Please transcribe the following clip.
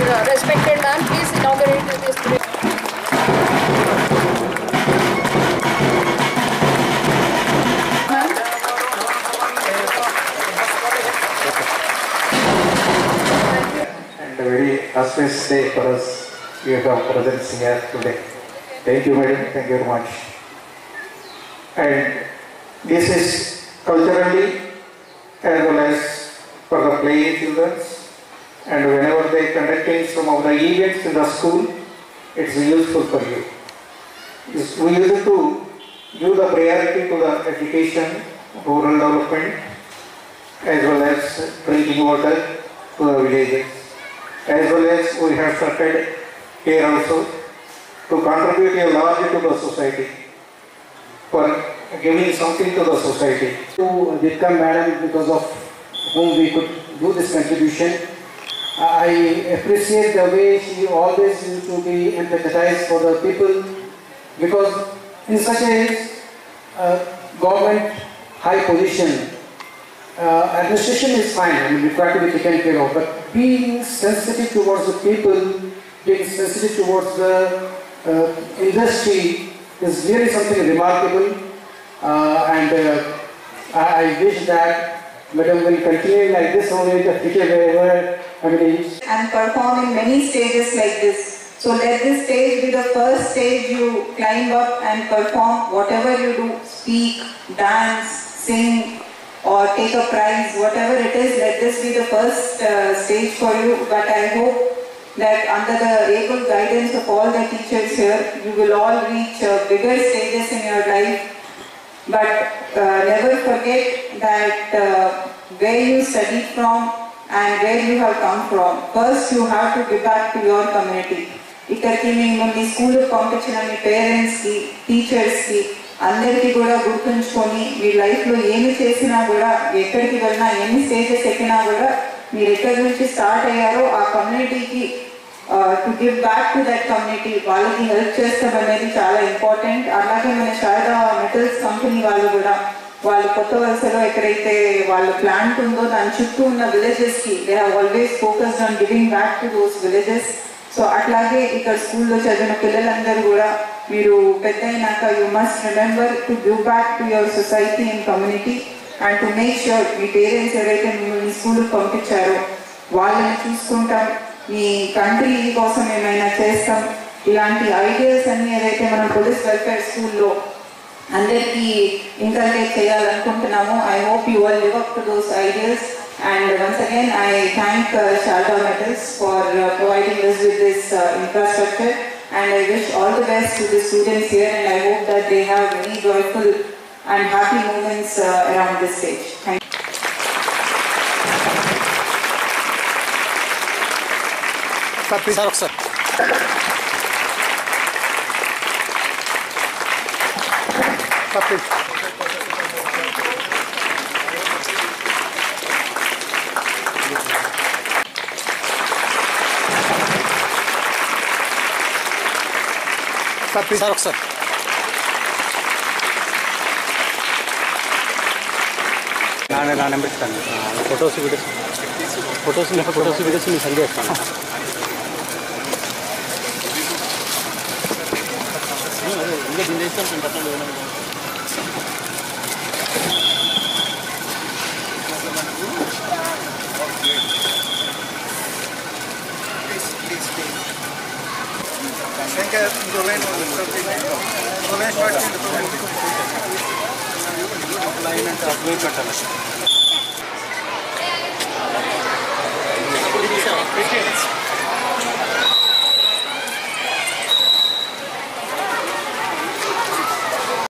our respected man. Please inaugurate this today. And a very auspicious day for us. You have presence here today. Thank you, madam. Thank you very much. And this is culturally as well as for the playing children. And whenever they conducting some of the events in the school, it's useful for you. We used to give the priority to the education, rural development, as well as drinking water to the villages. As well as we have started here also to contribute a large to the society for giving something to the society. To Vidya madam, because of whom we could do this contribution. I appreciate the way she always used to be empathized for the people, because in such a government high position, administration is fine, I mean, required to be taken care of, but being sensitive towards the people, being sensitive towards the industry is really something remarkable, and I wish that Madam will continue like this only in the future wherever and perform in many stages like this. So let this stage be the first stage you climb up and perform whatever you do, speak, dance, sing, or take a prize, whatever it is, let this be the first stage for you. But I hope that under the able guidance of all the teachers here, you will all reach bigger stages in your life. But never forget that where you studied from and where you have come from. First, you have to give back to your community. ఇక్కడికి మిమ్మల్ని స్కూల్కి పంపించిన మీ పేరెంట్స్కి, టీచర్స్కి అందరికీ కూడా గుర్తుంచుకొని మీ లైఫ్లో ఏమి చేసినా కూడా, ఎక్కడికి వెళ్ళినా, ఎన్ని స్టేజెస్ ఎక్కినా కూడా మీరు ఎక్కడి నుంచి స్టార్ట్ అయ్యారో ఆ కమ్యూనిటీకి to give back to that community, వాళ్ళకి హెల్ప్ చేస్తాం అనేది చాలా ఇంపార్టెంట్. అలాగే మన శారదా మెటల్స్ కంపెనీ వాళ్ళు కూడా వాళ్ళు కొత్త వలసలో ఎక్కడైతే వాళ్ళ ప్లాంట్ ఉందో దాని చుట్టూ ఉన్న విలేజెస్కి they have always focused on giving back to those villages. So అట్లాగే ఇక్కడ స్కూల్లో చదివిన పిల్లలందరూ కూడా మీరు పెద్ద అయినాక you must remember to give back to your society and community and to make sure మీ పేరెంట్స్ ఎవరైతే మిమ్మల్ని స్కూల్కి పంపించారో వాళ్ళని చూసుకుంటాం, మీ కంట్రీ కోసం ఏమైనా చేస్తాం, ఇలాంటి ఐడియాస్ అన్ని ఏదైతే మనం పోలీస్ వెల్ఫేర్ స్కూల్లో అందరికీ ఇంకల్కేట్ చేయాలనుకుంటున్నాము. I hope you all live up to those ideas. And once again, I thank Sharda Metals for providing us with this infrastructure, and I wish all the best to the students here, and I hope that they have many joyful and happy moments around this stage. Thank you. Sir. Sir. నా number ఇస్తాను. Photos videos మీకు send చేస్తాను. ఇంకా దీని చేస్తాను. Thank you.